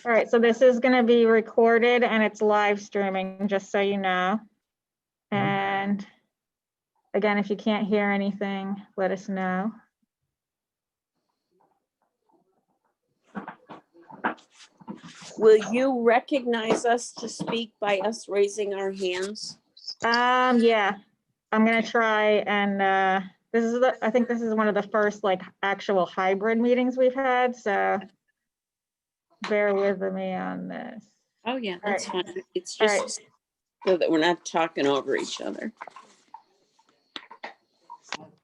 All right, so this is gonna be recorded and it's live streaming, just so you know. And again, if you can't hear anything, let us know. Will you recognize us to speak by us raising our hands? Yeah, I'm gonna try and I think this is one of the first like actual hybrid meetings we've had, so bear with me on this. Oh, yeah, that's fine. It's All just so that we're not talking over each other.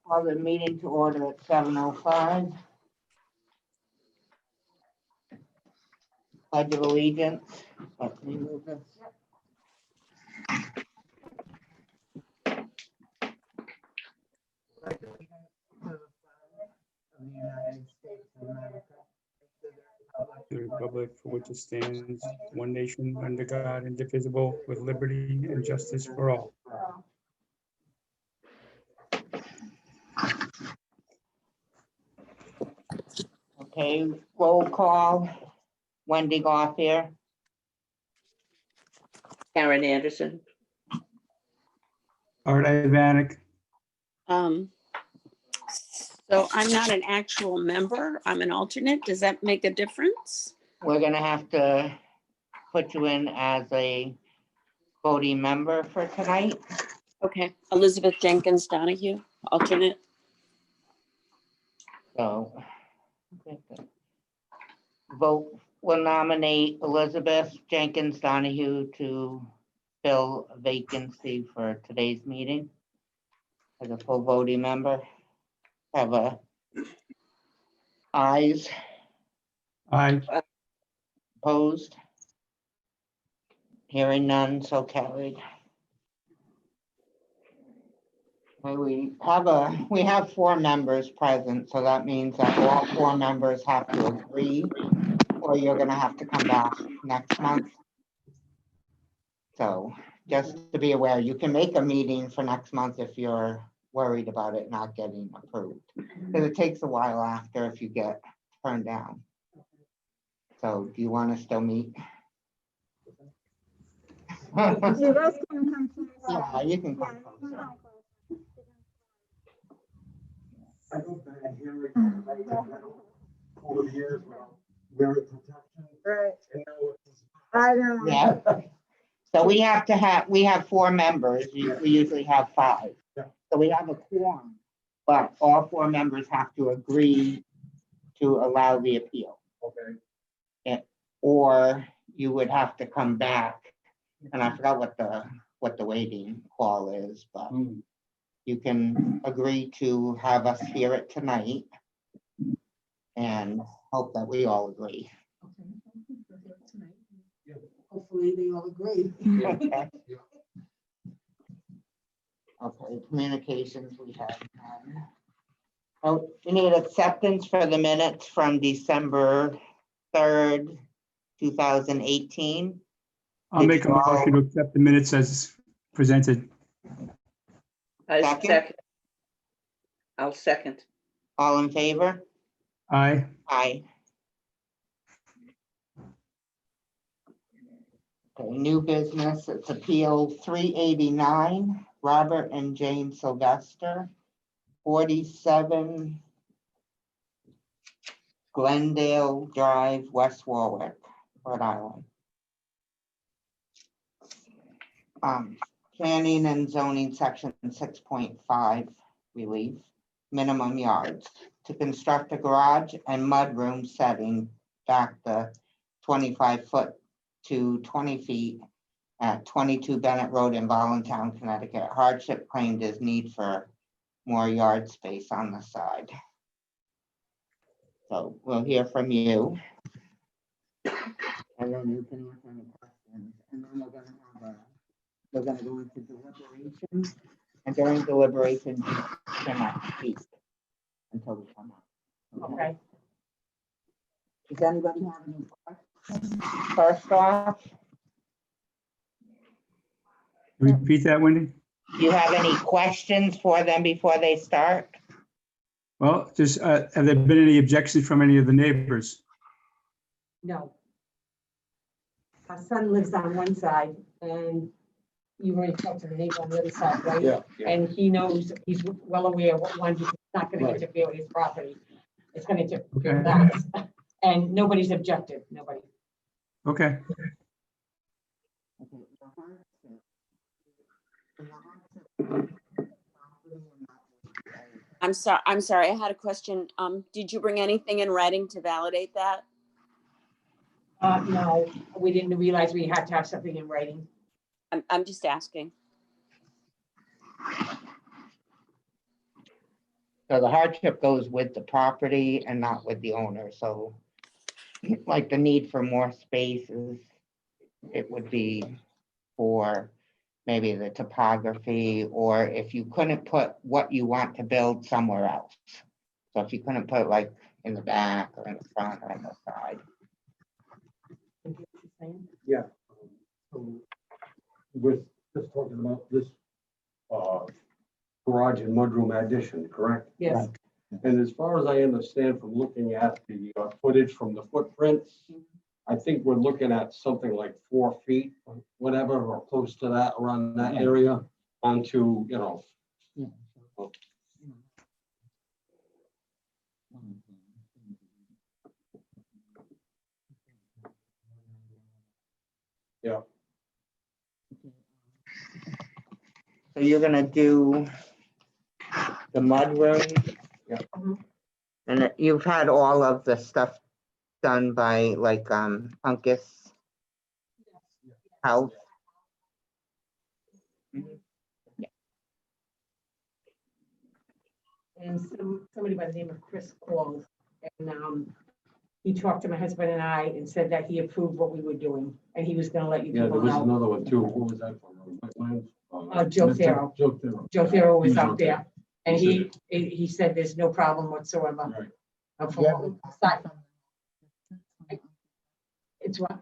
Call the meeting to order at 7:05. Pledge of allegiance. Let me move this. Pledge allegiance to the flag of the United States of America, The republic for which it stands, one nation, under God, indivisible, with liberty and justice for all. Okay, roll call. Wendy Goff here. Karen Anderson. Art Ivanek, So I'm not an actual member. I'm an alternate. Does that make a difference? We're gonna have to put you in as a voting member for tonight. Okay, Elizabeth Jenkins Donahue, alternate. So. Vote will nominate Elizabeth Jenkins Donahue to fill a vacancy for today's meeting as a full voting member. Have a ayes, aye. opposed. Hearing none, so carried. Okay, we have 4 members present, so that means that all 4 members have to agree, or you're gonna have to come back next month. So just to be aware, you can make a meeting for next month if you're worried about it not getting approved. Because it takes a while after if you get turned down. So do you want to still meet? You guys can come to- Yeah, you can come closer. I don't think I hear it. Over the years, wearing protection. Right, And now it's- I know. Yeah. So we have 4 members. We usually have 5. Yeah. So we have a quorum, but all 4 members have to agree to allow the appeal. Okay. Or you would have to come back, and I forgot what the waiting call is, but you can agree to have us hear it tonight and hope that we all agree. Hopefully they all agree. Okay. Okay, communications we have none. Oh, we need acceptance for the minutes from December 3rd, 2018. I'll make a motion to accept the minutes as presented. Second? I'll second. All in favor? Aye. Aye. Okay, new business, it's appeal 389, Robert and Jane Sylvester, 47 Glendale Drive, West Warwick, Rhode Island. Planning and zoning section 6.5 relief, minimum yards to construct a garage and mudroom setting back the 25-foot to 20 feet at 22 Bennett Road in Voluntown, Connecticut. Hardship claimed is need for more yard space on the side. So we'll hear from you. And then you can answer any questions. And then we're gonna go into deliberations. And during deliberations, you cannot speak until we come up. Okay? Does anybody have any questions? First off, Repeat that, Wendy? do you have any questions for them before they start? Well, just, have there been any objections from any of the neighbors? No. Our son lives on one side and you already talked to the neighbor on the other side, right? Yeah. And he knows, he's well aware what one, it's not gonna Right. interfere with his property. It's gonna interfere Okay. with ours. And nobody's objected, nobody. Okay, I'm sorry, I had a question. Did you bring anything in writing to validate that? No, we didn't realize we had to have something in writing. I'm just asking. So the hardship goes with the property and not with the owner, so like the need for more spaces, it would be for maybe the topography, or if you couldn't put what you want to build somewhere else. So if you couldn't put like in the back or in the front or on the side. Yeah. So with just talking about this garage and mudroom addition, correct? Yes, And as far as I understand from looking at the footage from the footprints, I think we're looking at something like 4 feet, or whatever, or close to that, around that area onto, you know. Yeah. So you're gonna do the mudroom? Yeah. And you've had all of the stuff done by like Uncas House? and somebody by the name of Chris called and he talked to my husband and I and said that he approved what we were doing and he was gonna let you Yeah, there people was know. another one too. What was that for? Wetlands? Joe Farrow. Joe Farrow. Joe Farrow was He's up up there and He he said there's no problem whatsoever. Right. From what we decided. It's what?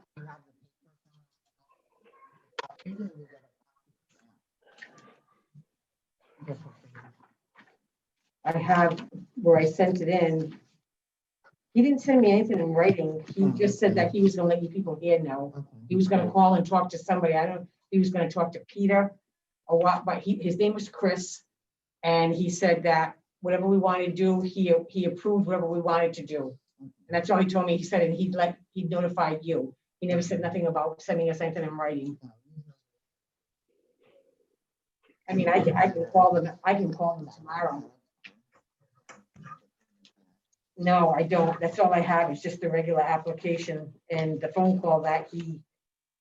I have where I sent it in. He didn't send me anything in writing. He just said that he was gonna let you people here know. He was gonna call and talk to somebody. I don't know, he was gonna talk to Peter or what, but his name was Chris. And he said that whatever we wanted to do, he approved whatever we wanted to do. And that's all he told me. He said, and he'd notified you. He never said nothing about sending us anything in writing. I mean, I can call them tomorrow. No, I don't. That's all I have is just the regular application and the phone call that he,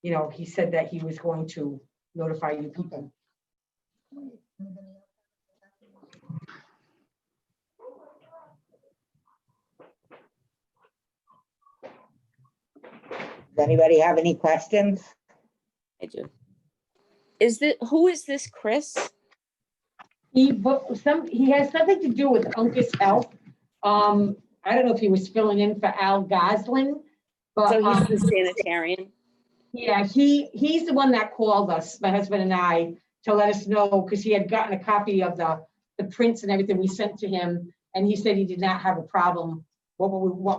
you know, he said that he was going to notify you people. Does anybody have any questions? I do. Who is this Chris? He has something to do with Uncas Health. I don't know if he was filling in for Al Goslin, but So he's the sanitarian. yeah, he's the one that called us, my husband and I, to let us know, because he had gotten a copy of the prints and everything we sent to him, and he said he did not have a problem what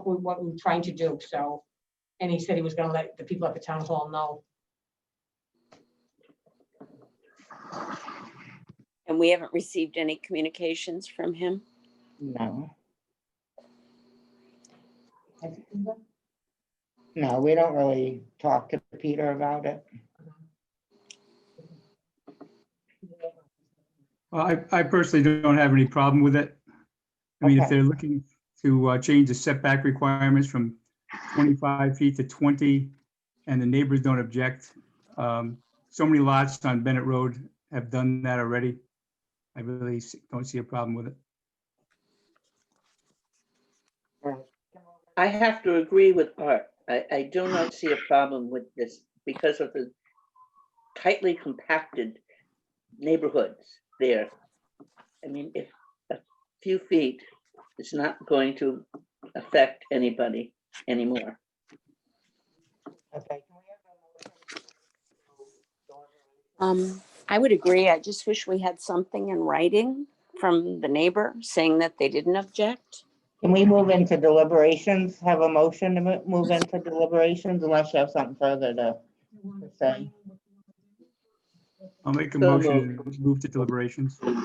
we were trying to do, so, and he said he was gonna let the people at the town hall know. And we haven't received any communications from him. No. No, we don't really talk to Peter about it. well, I personally don't have any problem with it. I mean, if Okay. they're looking to change the setback requirements from 25 feet to 20, and the neighbors don't object, so many lots on Bennett Road have done that already. I really don't see a problem with it. I have to agree with Art. I do not see a problem with this because of the tightly compacted neighborhoods there. I mean, if a few feet is not going to affect anybody anymore. Okay. I would agree. I just wish we had something in writing from the neighbor saying that they didn't object. Can we move into deliberations? Have a motion to move into deliberations unless you have something further to say? I'll make a So motion to move to deliberations. The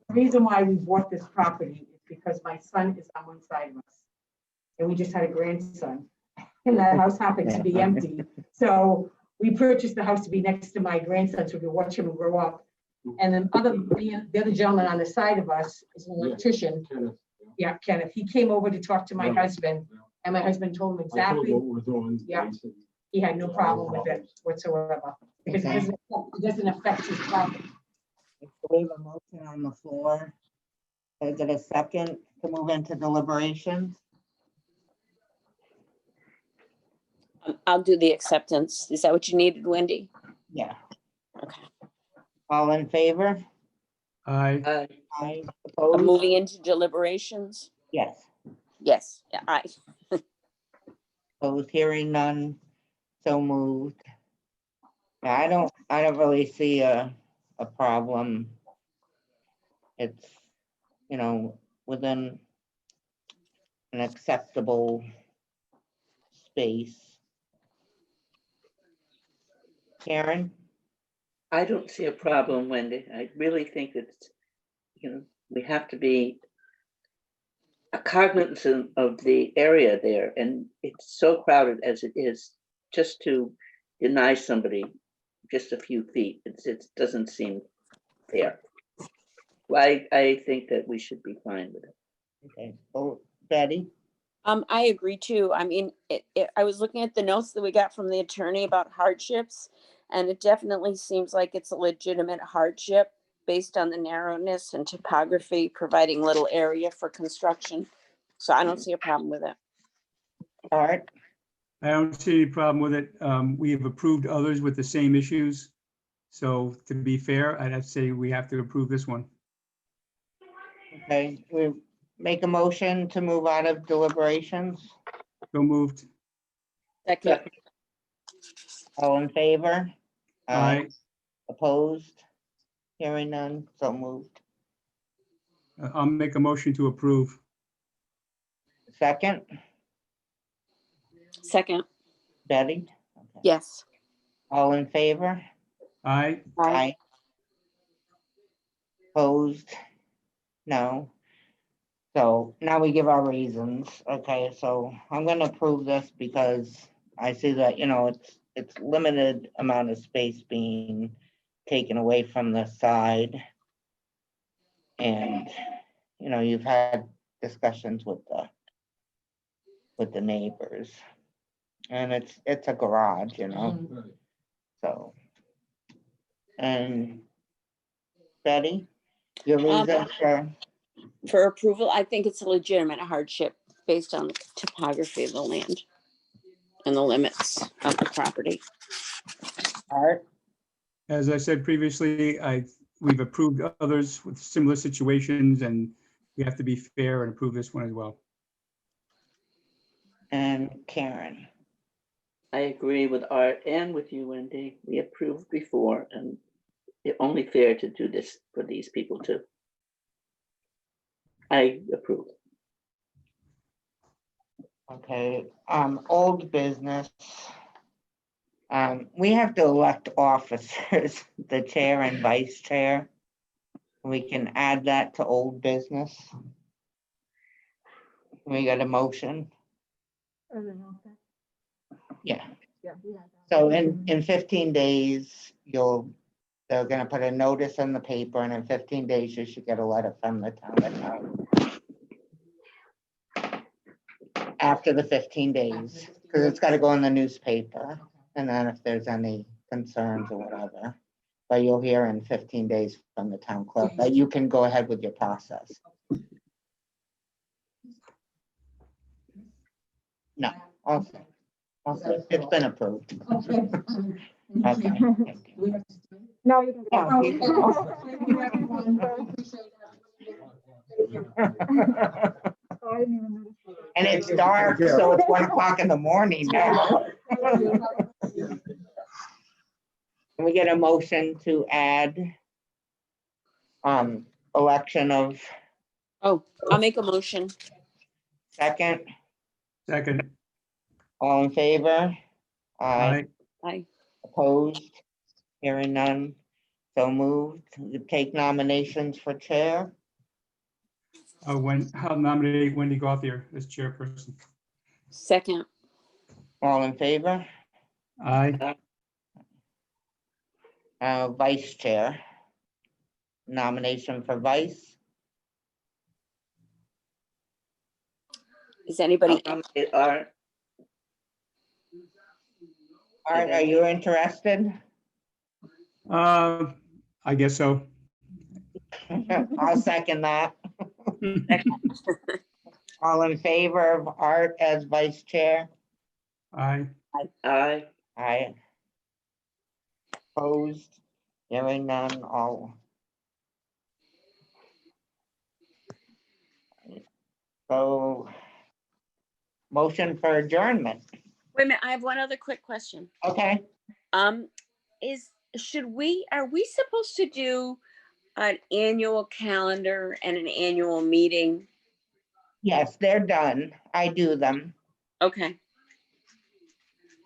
reason why we bought this property is because my son is on one side of us. And we just had a grandson. And that house happened to be empty. So we purchased the house to be next to my grandson so we could watch him grow up. And then the other gentleman on the side of us is an electrician. Yeah, Kenneth. He came over to talk to my husband. And my husband told him exactly. Yeah. He had no problem with it whatsoever. Because it doesn't affect his property. We have a motion on the floor. Is it a second to move into deliberations? I'll do the acceptance. Is that what you needed, Wendy? Yeah. Okay. All in favor? Aye. Aye. I'm Opposed? moving into deliberations. Yes. Yes, yeah, aye. Opposed, hearing none, so moved. Yeah, I don't really see a problem. It's, within an acceptable space. Karen? I don't see a problem, Wendy. I really think it's, we have to be cognizant of the area there, and it's so crowded as it is, just to deny somebody just a few feet, it doesn't seem fair. Well, I think that we should be fine with it. Okay, oh, Betty? I agree too. I mean, I was looking at the notes that we got from the attorney about hardships, and it definitely seems like it's a legitimate hardship based on the narrowness and topography, providing little area for construction. So I don't see a problem with it. Art? I don't see any problem with it. We have approved others with the same issues. So to be fair, I'd have to say we have to approve this one. Okay, we make a motion to move out of deliberations. So moved. Second, All in favor? Aye. Opposed? Hearing none, so moved. I'll make a motion to approve. Second, second, Betty? Okay. yes. All in favor? Aye. Aye. Opposed? No. So now we give our reasons. Okay, so I'm gonna approve this because I see that, it's limited amount of space being taken away from the side. And, you've had discussions with the neighbors. And it's a garage, so. And Betty, your reason For approval, I think it's a legitimate hardship based on the topography of the land and the limits of the property. Art? As I said previously, we've approved others with similar situations, and we have to be fair and approve this one as well. And Karen? I agree with Art and with you, Wendy. We approved before, and it's only fair to do this for these people too. I approve. Okay, old business. We have to elect officers, the chair and vice chair. We can add that to old business. We got a motion? Yeah. So in 15 days, they're gonna put a notice in the paper, and in 15 days, you should get a letter from the town. After the 15 days, because it's gotta go in the newspaper, and then if there's any concerns or whatever, but you'll hear in 15 days from the town clerk, that you can go ahead with your process. No, okay. Okay, it's been approved. Okay. Thank you. No, you can Yeah, go. you Oh, I didn't even notice. And it's dark, so it's 1 o'clock in the morning now. Can we get a motion to add Election of Oh, I'll make a motion. second, Second, all in favor? Aye. aye. Opposed? Hearing none. So moved. You take nominations for chair. I'll nominate Wendy Gauthier as chairperson. Second, All in favor? Aye. Vice chair. Nomination for vice. is anybody, I'll nominate Art. Art, are you interested? I guess so. I'll second that. All in favor of Art as vice chair? Aye. Aye. Aye. Opposed? Hearing none, all. So, motion for adjournment. wait a minute, I have one other quick question. Okay, Are we supposed to do an annual calendar and an annual meeting? yes, they're done. I do them. Okay,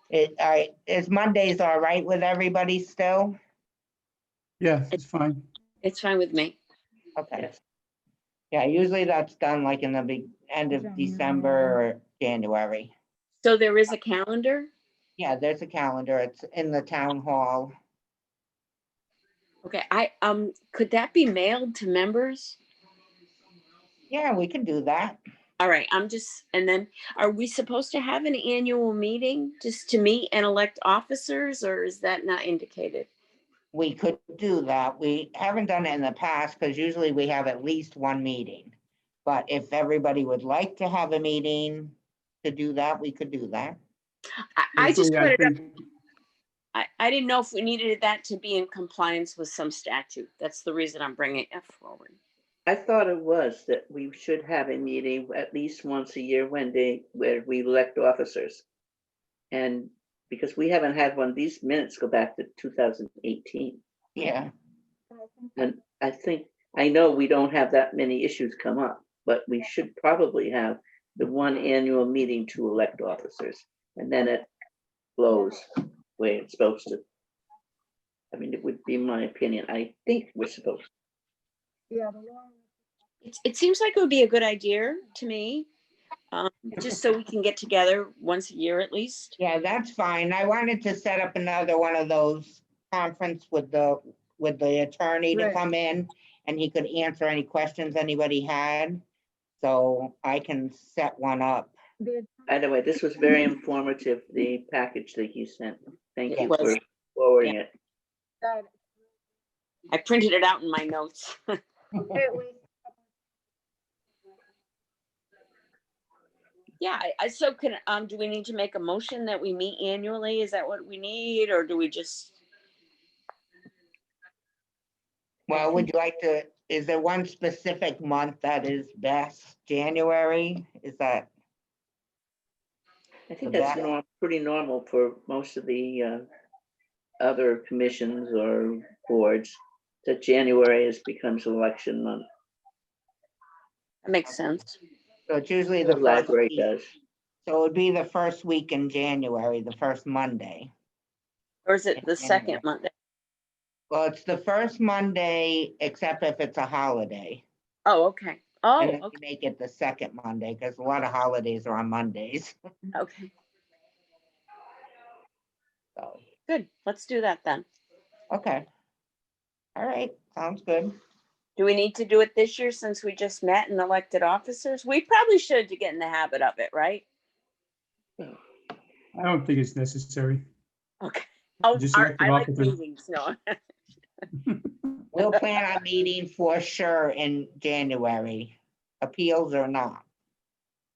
Is Mondays all right with everybody still? Yeah, it's fine. it's fine with me. Okay. Yes. Yeah, usually that's done like in the end of December or January. So there is a calendar? Yeah, there's a calendar. It's in the town hall. Okay, could that be mailed to members? Yeah, we can do that. All right, and then are we supposed to have an annual meeting just to meet and elect officers, or is that not indicated? We could do that. We haven't done it in the past because usually we have at least one meeting. But if everybody would like to have a meeting to do that, we could do that. I just Usually, put it up. think- I didn't know if we needed that to be in compliance with some statute. That's the reason I'm bringing it forward. I thought it was that we should have a meeting at least once a year, Wendy, where we elect officers. And because we haven't had one, these minutes go back to 2018. Yeah, And I know we don't have that many issues come up, but we should probably have the one annual meeting to elect officers. And then it flows where it's supposed to. I mean, it would be my opinion. I think we're supposed to. It seems like it would be a good idea to me, just so we can get together once a year at least. yeah, that's fine. I wanted to set up another one of those conference with the attorney to Right. come in and he could answer any questions anybody had. So I can set one up. By the way, this was very informative, the package that you sent. Thank you It for was. forwarding it. I printed it out in my notes. Yeah, so do we need to make a motion that we meet annually? Is that what we need, or do we just? Well, would you like to, is there one specific month that is best? January? Is that, I think The that's back- pretty normal for most of the other commissions or boards, that January becomes election month. That makes sense. so it's usually The the first library week. does. So it would be the first week in January, the first Monday. Or is it the second Monday? Well, it's the first Monday, except if it's a holiday. Oh, okay. And Oh, then you okay, make it the second Monday, because a lot of holidays are on Mondays. okay. So, Good. Let's do that then. okay. All right, sounds good. Do we need to do it this year since we just met and elected officers? We probably should to get in the habit of it, right? I don't think it's necessary. Okay. Oh, Just Art, elected I like officers. meetings. No. We'll plan on meeting for sure in January, appeals or not,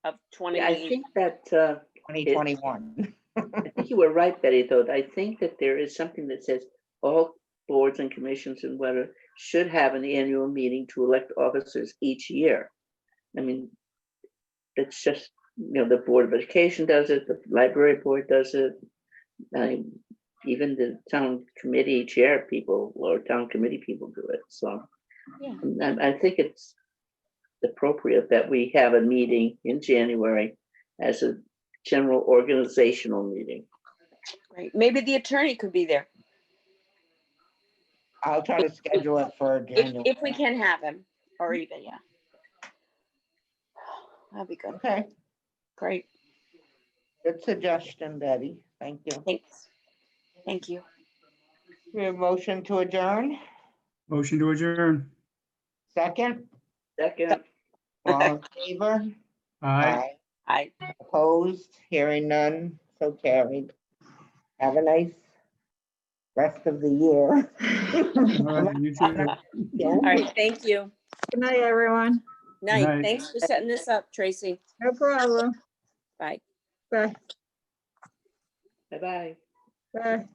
Of Yeah, I 20. think that 2021. I think you were right, Betty, though. I think that there is something that says all boards and commissions and whatever should have an annual meeting to elect officers each year. I mean, it's just, the Board of Education does it, the library board does it. Even the town committee chair people or town committee people do it. So And I think it's appropriate that we have a meeting in January as a general organizational meeting. Right, maybe the attorney could be there, I'll try to schedule it for January. if we can have him, or even, yeah. That'd be good, Okay, great, good suggestion, Betty. Thank you. thanks. Thank you. We have motion to adjourn. Motion to adjourn. Second, Second, all in favor? Aye. I, Opposed, hearing none, so carried. Have a nice rest of the year. You too. Yeah. all right, thank you. Good night, everyone. Night, night. thanks for setting this up, Tracy. No problem. Bye. Bye. bye-bye. Bye.